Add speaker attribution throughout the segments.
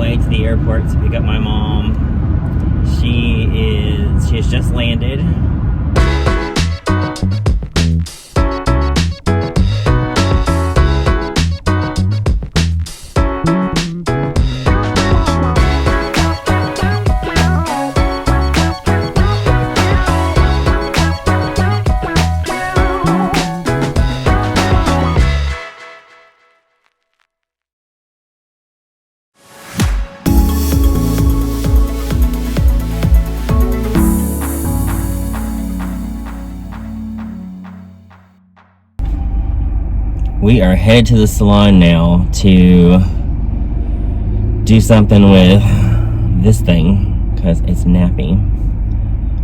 Speaker 1: way to the airport to pick up my mom. She has just landed. We are headed to the salon now to do something with this thing because it's nappy.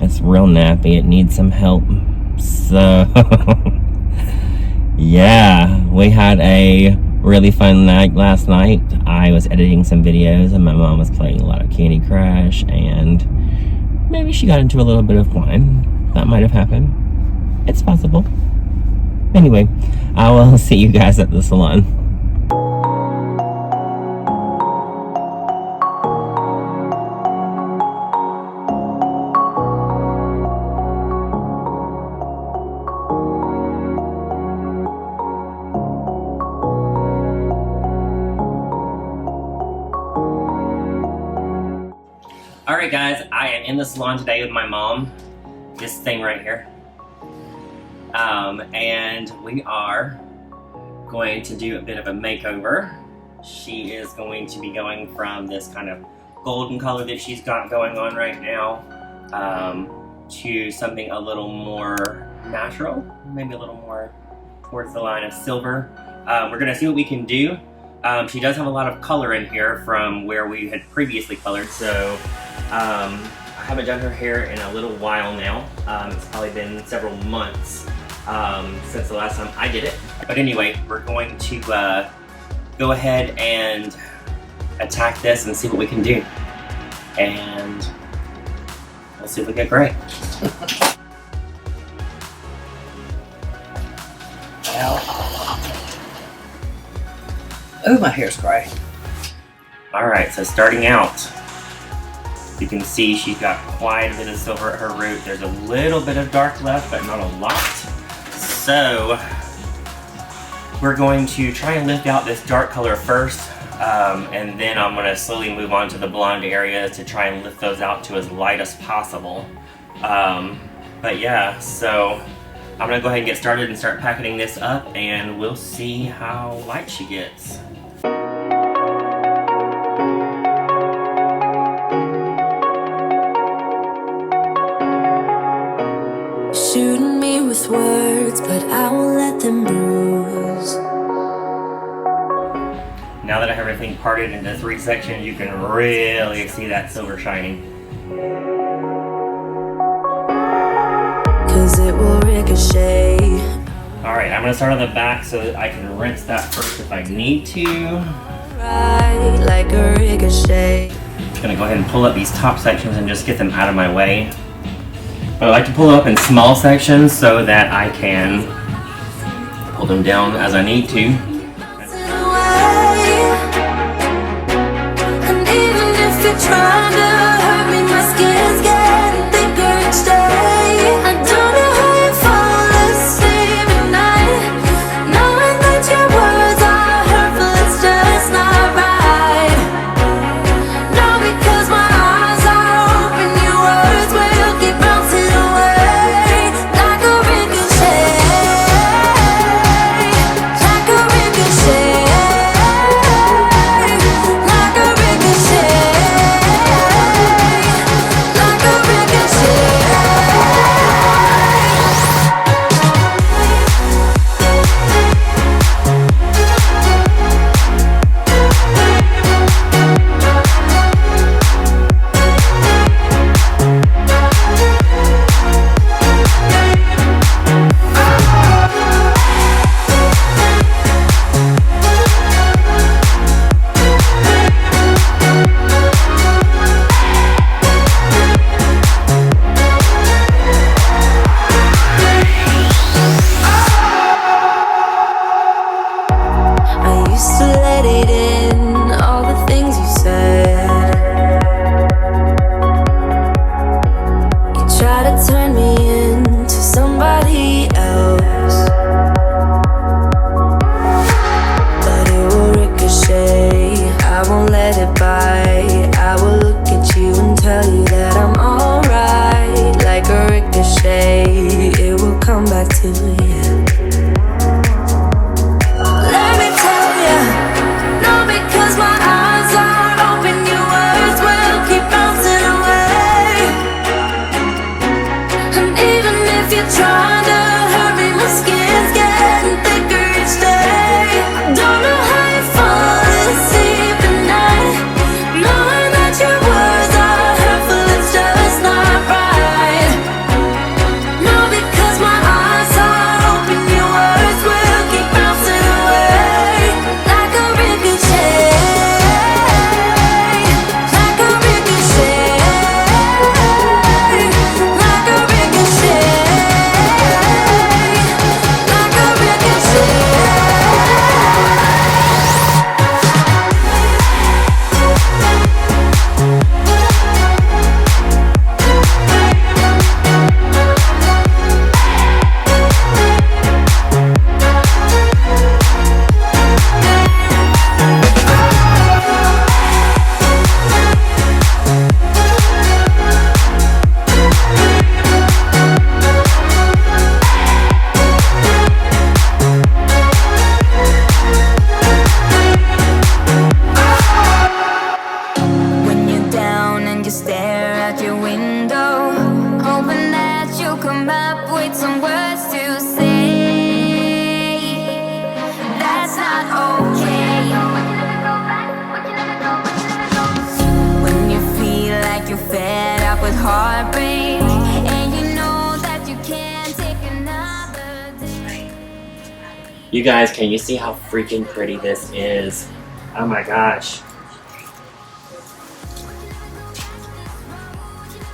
Speaker 1: It's real nappy. It needs some help. So, yeah, we had a really fun night last night. I was editing some videos and my mom was playing a lot of Candy Crush, and maybe she got into a little bit of wine. That might have happened. It's possible. Anyway, I will see you guys at the salon. Alright guys, I am in the salon today with my mom. This thing right here. And we are going to do a bit of a makeover. She is going to be going from this kind of golden color that she's got going on right now to something a little more natural, maybe a little more towards the line of silver. We're going to see what we can do. She does have a lot of color in here from where we had previously colored, so I haven't done her hair in a little while now. It's probably been several months since the last time I did it. But anyway, we're going to go ahead and attack this and see what we can do. And we'll see if we get gray.
Speaker 2: Oh, my hair's gray.
Speaker 1: Alright, so starting out, you can see she's got quite a bit of silver at her root. There's a little bit of dark left, but not a lot. So we're going to try and lift out this dark color first, and then I'm going to slowly move on to the blonde areas to try and lift those out to as light as possible. But yeah, so I'm going to go ahead and get started and start packing this up, and we'll see how light she gets.
Speaker 3: Shooting me with words, but I won't let them bruise.
Speaker 1: Now that I have everything parted into 3 sections, you can really see that silver shining.
Speaker 3: Cause it will ricochet.
Speaker 1: Alright, I'm going to start on the back so that I can rinse that first if I need to.
Speaker 3: Right, like a ricochet.
Speaker 1: I'm going to go ahead and pull up these top sections and just get them out of my way. But I like to pull up in small sections so that I can pull them down as I need to.
Speaker 3: And even if you're trying to hurt me, my skin's getting thicker each day. I don't know how you fall asleep at night, knowing that your words are hurtful, it's just not right. No, because my eyes are open, your words will keep bouncing away like a ricochet, like a ricochet, like a ricochet. heartbreak, and you know that you can't take another day.
Speaker 1: You guys, can you see how freaking pretty this is? Oh my gosh.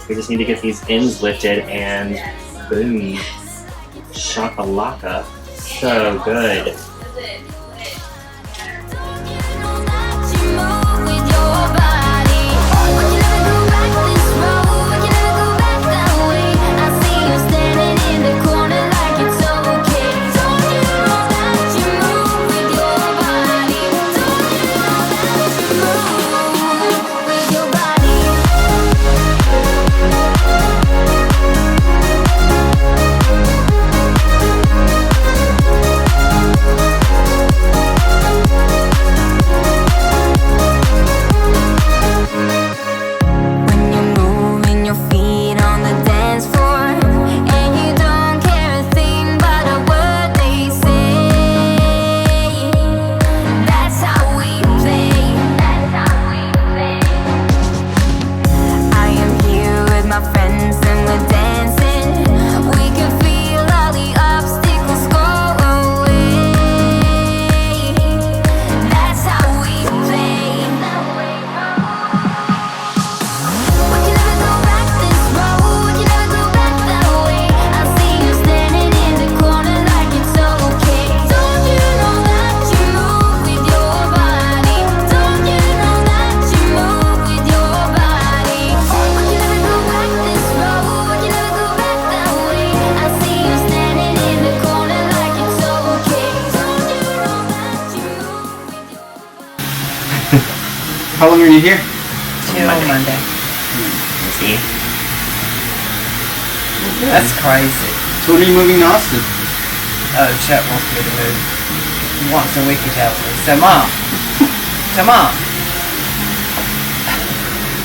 Speaker 1: We just need to get these ends lifted and boom. Shakalaka. So good.
Speaker 4: How long are you here?
Speaker 2: Till Monday.
Speaker 1: You see?
Speaker 2: That's crazy.
Speaker 4: So when are you moving to Austin?
Speaker 2: Oh, Chet wants me to move. Once a week he tells me. So Mom.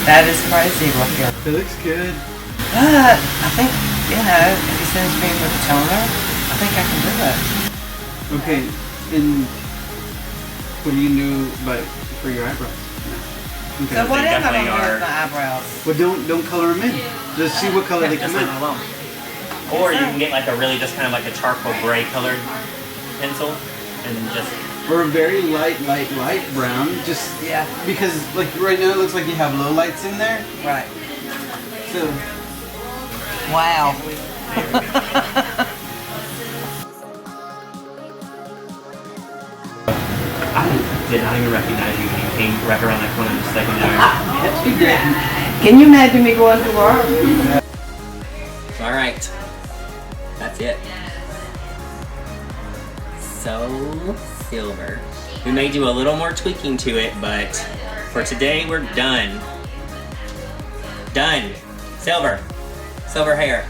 Speaker 2: That is crazy looking.
Speaker 4: It looks good.
Speaker 2: But I think, you know, if he sends me with a toner, I think I can do it.
Speaker 4: Okay, and what do you do for your eyebrows? Okay.
Speaker 2: So what if I'm
Speaker 1: definitely
Speaker 2: gonna
Speaker 1: are.
Speaker 2: move my eyebrows?
Speaker 4: Well, don't color them in. Just see what color they
Speaker 1: Just
Speaker 4: come
Speaker 1: leave
Speaker 4: in.
Speaker 1: it alone. Or you can get like a really just kind of like a charcoal gray colored pencil and then just
Speaker 4: Or a very light brown. Just
Speaker 2: Yeah,
Speaker 4: because like right now it looks like you have low lights in there.
Speaker 2: right.
Speaker 4: So
Speaker 2: Wow.
Speaker 1: I did not even recognize you when you came right around that corner just a second there.
Speaker 4: that's great.
Speaker 2: Can you imagine me going to work?
Speaker 1: Alright. That's it. So silver. We may do a little more tweaking to it, but for today we're done. Done. Silver. Silver hair.